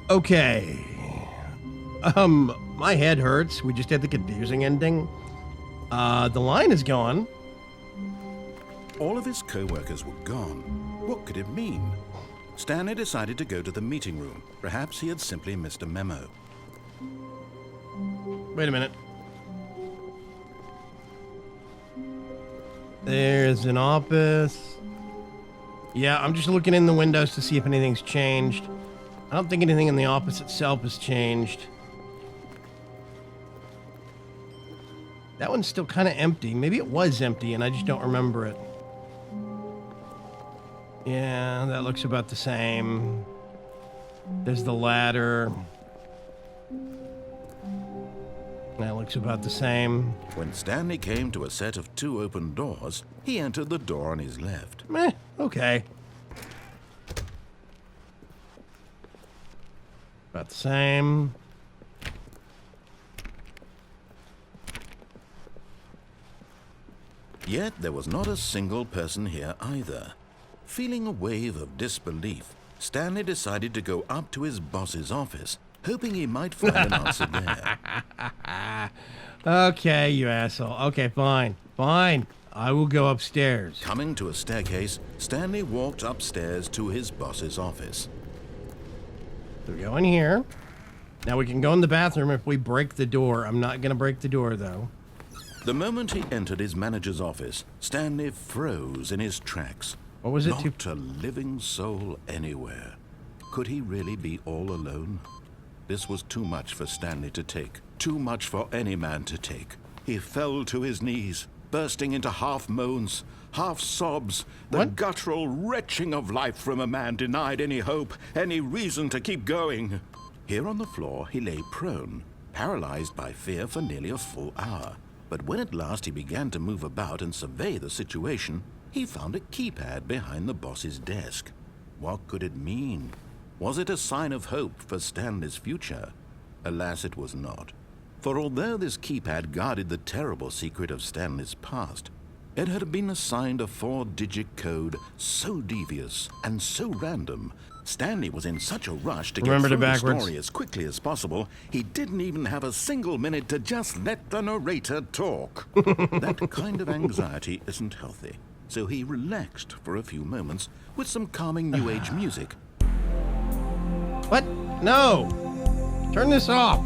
Okay. My head hurts. We just had the confusing ending. The line is gone. All of his co-workers were gone. What could it mean? Stanley decided to go to the meeting room. Perhaps he had simply missed a memo. Wait a minute. There's an office. Yeah, I'm just looking in the windows to see if anything's changed. I don't think anything in the office itself has changed. That one's still kind of empty. Maybe it was empty and I just don't remember it. Yeah, that looks about the same. There's the ladder. That looks about the same. When Stanley came to a set of 2 open doors, he entered the door on his left. Meh, okay. About the same. Yet there was not a single person here either. Feeling a wave of disbelief, Stanley decided to go up to his boss's office, hoping he might find an answer there. Okay, you asshole. Okay, fine. Fine. I will go upstairs. Coming to a staircase, Stanley walked upstairs to his boss's office. We go in here. Now we can go in the bathroom if we break the door. I'm not going to break the door, though. The moment he entered his manager's office, Stanley froze in his tracks. What was it? Not a living soul anywhere. Could he really be all alone? This was too much for Stanley to take. Too much for any man to take. He fell to his knees, bursting into half moans, half sobs, the guttural retching of life from a man denied any hope, any reason to keep going. Here on the floor, he lay prone, paralyzed by fear for nearly a full hour. But when at last he began to move about and survey the situation, he found a keypad behind the boss's desk. What could it mean? Was it a sign of hope for Stanley's future? Alas, it was not. For although this keypad guarded the terrible secret of Stanley's past, it had been assigned a 4-digit code so devious and so random, Stanley was in such a rush to get through the story as quickly as possible, he didn't even have a single minute to just let the narrator talk. That kind of anxiety isn't healthy, so he relaxed for a few moments with some calming New Age music. What? No! Turn this off!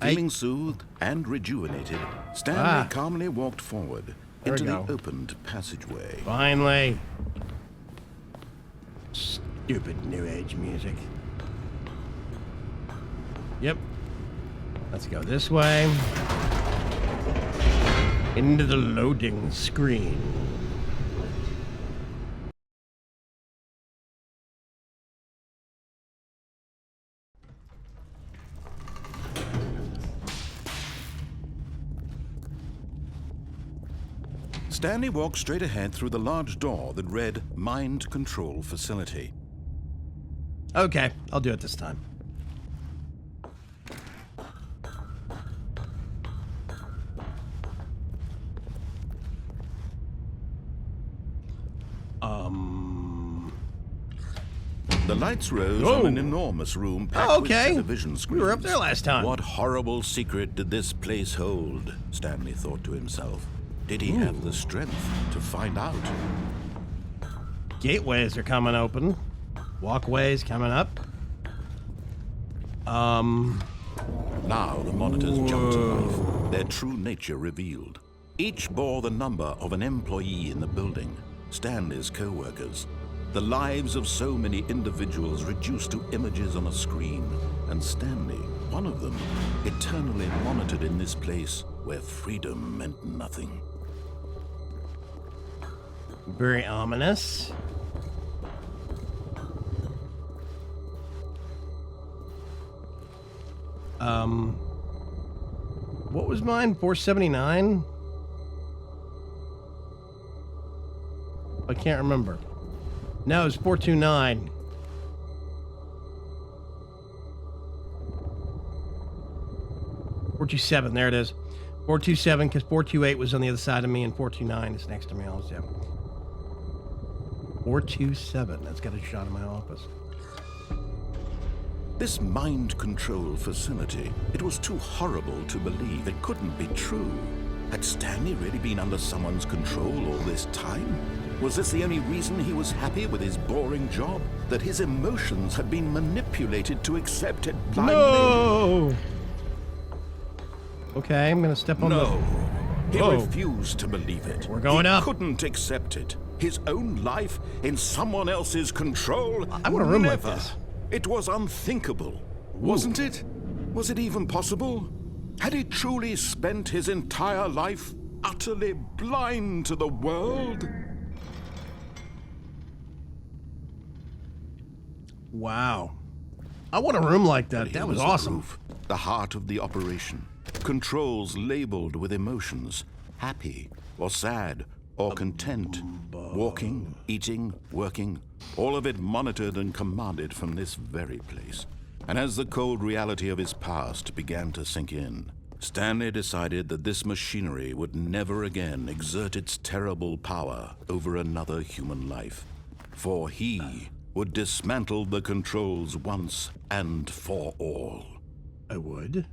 Feeling soothed and rejuvenated, Stanley calmly walked forward into the opened passageway. Finally. Stupid New Age music. Yep. Let's go this way. Into the loading screen. Stanley walked straight ahead through the large door that read Mind Control Facility. Okay, I'll do it this time. The lights rose on an enormous room packed with television screens. We were up there last time. What horrible secret did this place hold? Stanley thought to himself. Did he have the strength to find out? Gateways are coming open. Walkways coming up. Now the monitors jumped to life, their true nature revealed. Each bore the number of an employee in the building, Stanley's co-workers. The lives of so many individuals reduced to images on a screen, and Stanley, one of them, eternally monitored in this place where freedom meant nothing. Very ominous. What was mine? 479? I can't remember. No, it's 429. $427, there it is. 427, because 428 was on the other side of me, and 429 is next to me also. 427. That's got a shot in my office. This mind control facility, it was too horrible to believe. It couldn't be true. Had Stanley really been under someone's control all this time? Was this the only reason he was happy with his boring job? That his emotions had been manipulated to accept it blindly? No! Okay, I'm gonna step on No. the... He Whoa. refused to believe it. We're going he up. Couldn't accept it. His own life in someone else's control? I want a room like Never. this. It was unthinkable, wasn't it? Was it even possible? Had he truly spent his entire life utterly blind to the world? Wow. I want a room like that. He That was the awesome. proof, the heart of the operation. Controls labeled with emotions. Happy or sad or content. Walking, eating, working. All of it monitored and commanded from this very place. And as the cold reality of his past began to sink in, Stanley decided that this machinery would never again exert its terrible power over another human life. For he would dismantle the controls once and for all. I would.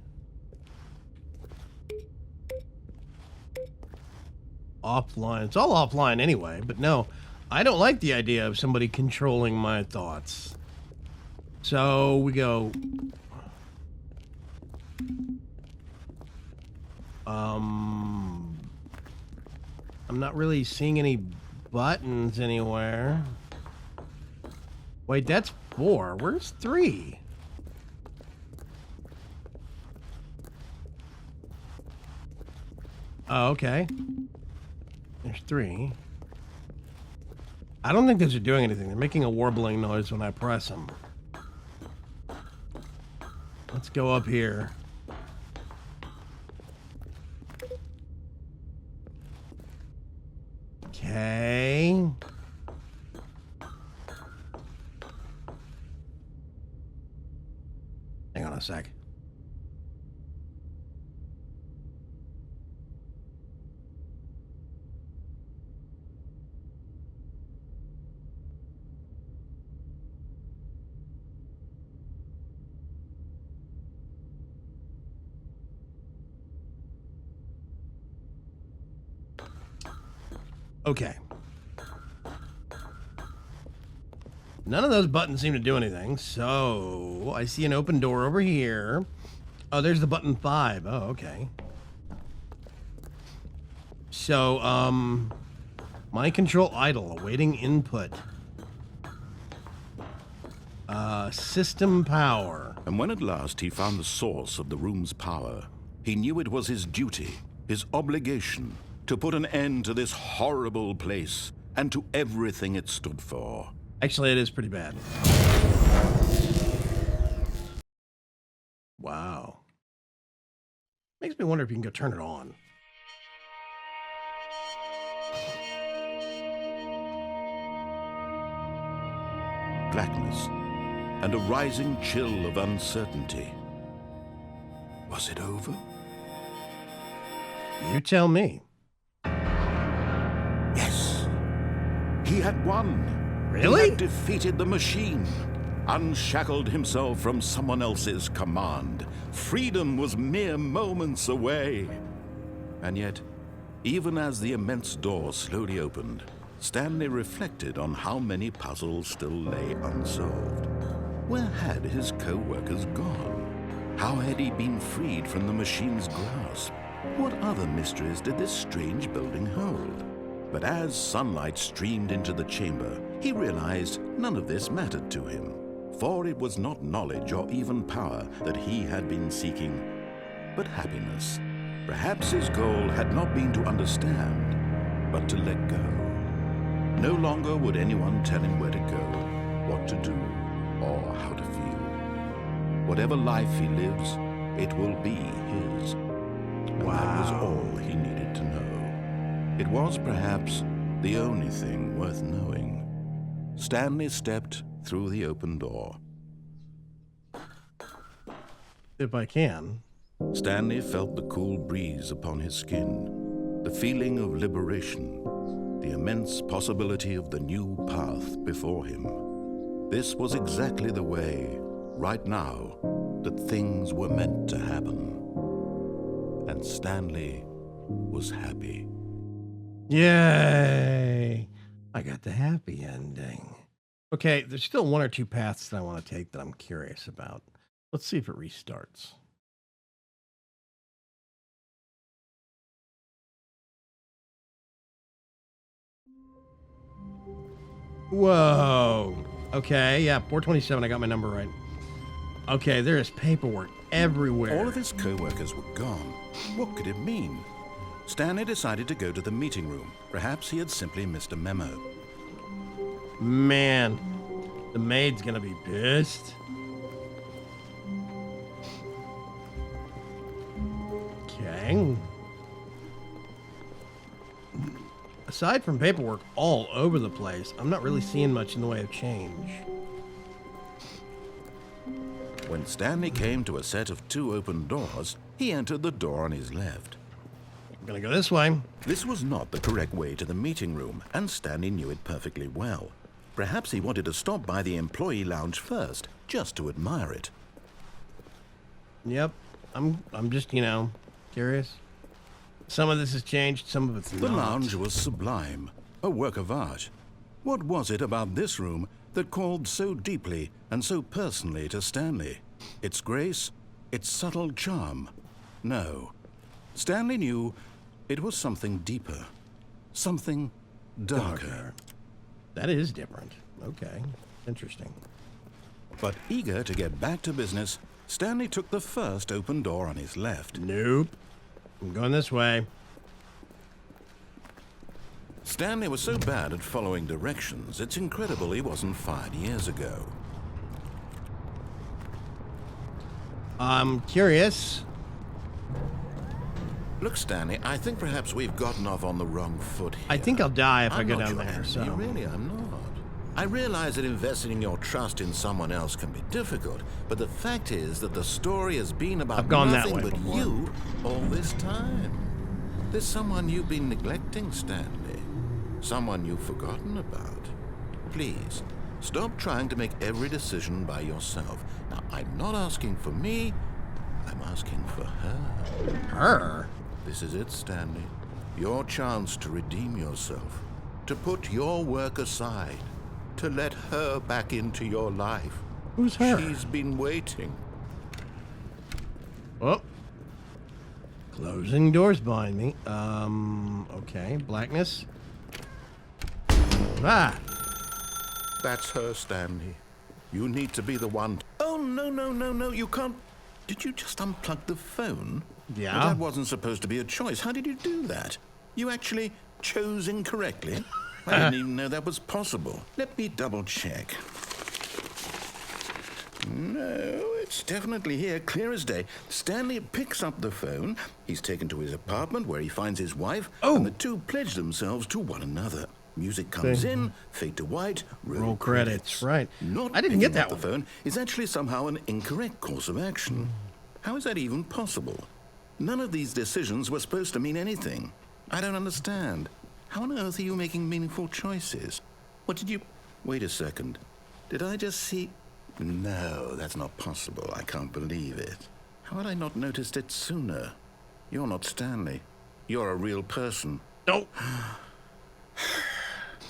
Offline. It's all offline anyway, but no, I don't like the idea of somebody controlling my thoughts. So we go. I'm not really seeing any buttons anywhere. Wait, that's 4. Where's 3? Oh, okay. There's 3. I don't think those are doing anything. They're making a warbling noise when I press them. Let's go up here. Okay. Hang on a sec. Okay. None of those buttons seem to do anything, so I see an open door over here. Oh, there's the button 5. Oh, okay. So, mind control idle, awaiting input. System power. And when at last he found the source of the room's power, he knew it was his duty, his obligation, to put an end to this horrible place and to everything it stood for. Actually, it is pretty bad. Wow. Makes me wonder if you can go turn it on. Blackness and a rising chill of uncertainty. Was it over? You tell me. Yes. He had won. Really? He had defeated the machine, unshackled himself from someone else's command. Freedom was mere moments away. And yet, even as the immense door slowly opened, Stanley reflected on how many puzzles still lay unsolved. Where had his co-workers gone? How had he been freed from the machine's grasp? What other mysteries did this strange building hold? But as sunlight streamed into the chamber, he realized none of this mattered to him, for it was not knowledge or even power that he had been seeking, but happiness. Perhaps his goal had not been to understand, but to let go. No longer would anyone tell him where to go, what to do, or how to feel. Whatever life he lives, it will be his. And that was all he needed to know. It was perhaps the only thing worth knowing. Stanley stepped through the open door. If I can. Stanley felt the cool breeze upon his skin, the feeling of liberation, the immense possibility of the new path before him. This was exactly the way, right now, that things were meant to happen. And Stanley was happy. Yay! I got the happy ending. Okay, there's still one or two paths that I want to take that I'm curious about. Let's see if it restarts. Whoa. Okay, yeah, 427. I got my number right. Okay, there is paperwork everywhere. All of his co-workers were gone. What could it mean? Stanley decided to go to the meeting room. Perhaps he had simply missed a memo. Man, the maid's gonna be pissed. Okay. Aside from paperwork all over the place, I'm not really seeing much in the way of change. When Stanley came to a set of 2 open doors, he entered the door on his left. I'm gonna go this way. This was not the correct way to the meeting room, and Stanley knew it perfectly well. Perhaps he wanted to stop by the employee lounge first, just to admire it. Yep. I'm just, curious. Some of this has changed, some of it's not. The lounge was sublime, a work of art. What was it about this room that called so deeply and so personally to Stanley? Its grace, its subtle charm? No. Stanley knew it was something deeper, something darker. That is different. Okay. Interesting. But eager to get back to business, Stanley took the first open door on his left. Nope. I'm going this way. Stanley was so bad at following directions, it's incredible he wasn't fired years ago. I'm curious. Look, Stanley, I think perhaps we've gotten off on the wrong foot here. I think I'll die if I I'm go not down your there. enemy, So really, I'm not. I realize that investing your trust in someone else can be difficult, but the fact is that the story has been about I've gone that nothing way but before. you all this time. There's someone you've been neglecting, Stanley. Someone you've forgotten about. Please, stop trying to make every decision by yourself. Now, I'm not asking for me, I'm asking for her. her. This is it, Stanley. Your chance to redeem yourself. To put your work aside. To let her back into your life. Who's her? She's been waiting. Oh. Closing doors behind me. Okay. Blackness. Ah. That's her, Stanley. You need to be the one. Oh, no, you can't. Did you just unplug the phone? Yeah. Well, that wasn't supposed to be a choice. How did you do that? You actually chose incorrectly? I didn't even know that was possible. Let me double check. No, it's definitely here, clear as day. Stanley picks up the phone. He's taken to his apartment where he finds his wife. Oh. And the two pledge themselves to one another. Music comes in, fade to white, roll credits. Right. Not I didn't get picking up that the one. phone is actually somehow an incorrect course of action. How is that even possible? None of these decisions were supposed to mean anything. I don't understand. How on earth are you making meaningful choices? What did you... Wait a second. Did I just see... No, that's not possible. I can't believe it. How had I not noticed it sooner? You're not Stanley. You're a real person. No.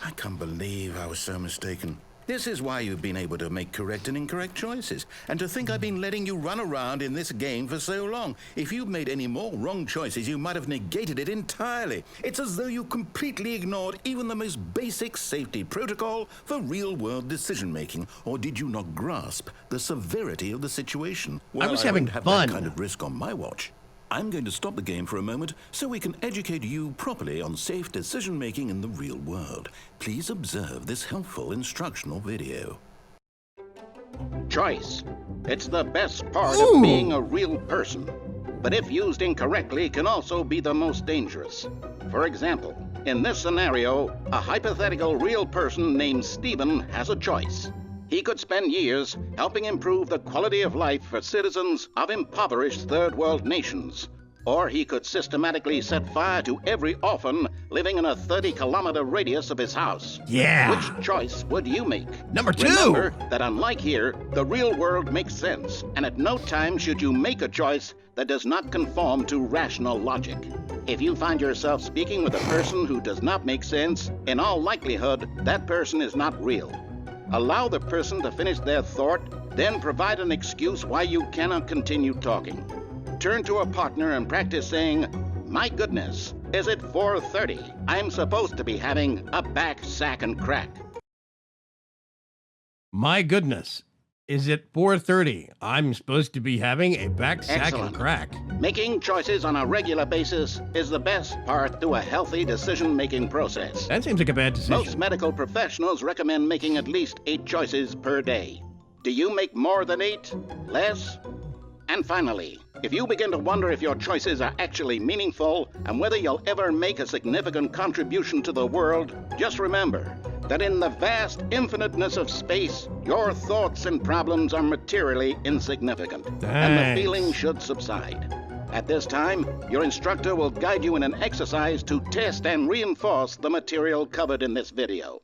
I can't believe I was so mistaken. This is why you've been able to make correct and incorrect choices. And to think I've been letting you run around in this game for so long. If you'd made any more wrong choices, you might have negated it entirely. It's as though you completely ignored even the most basic safety protocol for real-world decision-making. Or did you not grasp the severity of the situation? Well, I was I having won't have fun. that kind of risk on my watch. I'm going to stop the game for a moment so we can educate you properly on safe decision-making in the real world. Please observe this helpful instructional video. Choice. It's the best part Ooh. of being a real person. But if used incorrectly, can also be the most dangerous. For example, in this scenario, a hypothetical real person named Stephen has a choice. He could spend years helping improve the quality of life for citizens of impoverished third world nations. Or he could systematically set fire to every orphan living in a 30-kilometer radius of his house. Yeah. Which choice would you make? Number 2. Remember that unlike here, the real world makes sense, and at no time should you make a choice that does not conform to rational logic. If you find yourself speaking with a person who does not make sense, in all likelihood, that person is not real. Allow the person to finish their thought, then provide an excuse why you cannot continue talking. Turn to a partner and practice saying, "My goodness, is it 4:30? I'm supposed to be having a back, sack, and crack." My goodness, is it 4:30? I'm supposed to be having a back, sack, and Excellent. crack. Making choices on a regular basis is the best part to a healthy decision-making process. That seems like a bad decision. Most medical professionals recommend making at least 8 choices per day. Do you make more than 8? Less? And finally, if you begin to wonder if your choices are actually meaningful and whether you'll ever make a significant contribution to the world, just remember that in the vast infiniteness of space, your thoughts and problems are materially insignificant, and the Thanks. feeling should subside. At this time, your instructor will guide you in an exercise to test and reinforce the material covered in this video.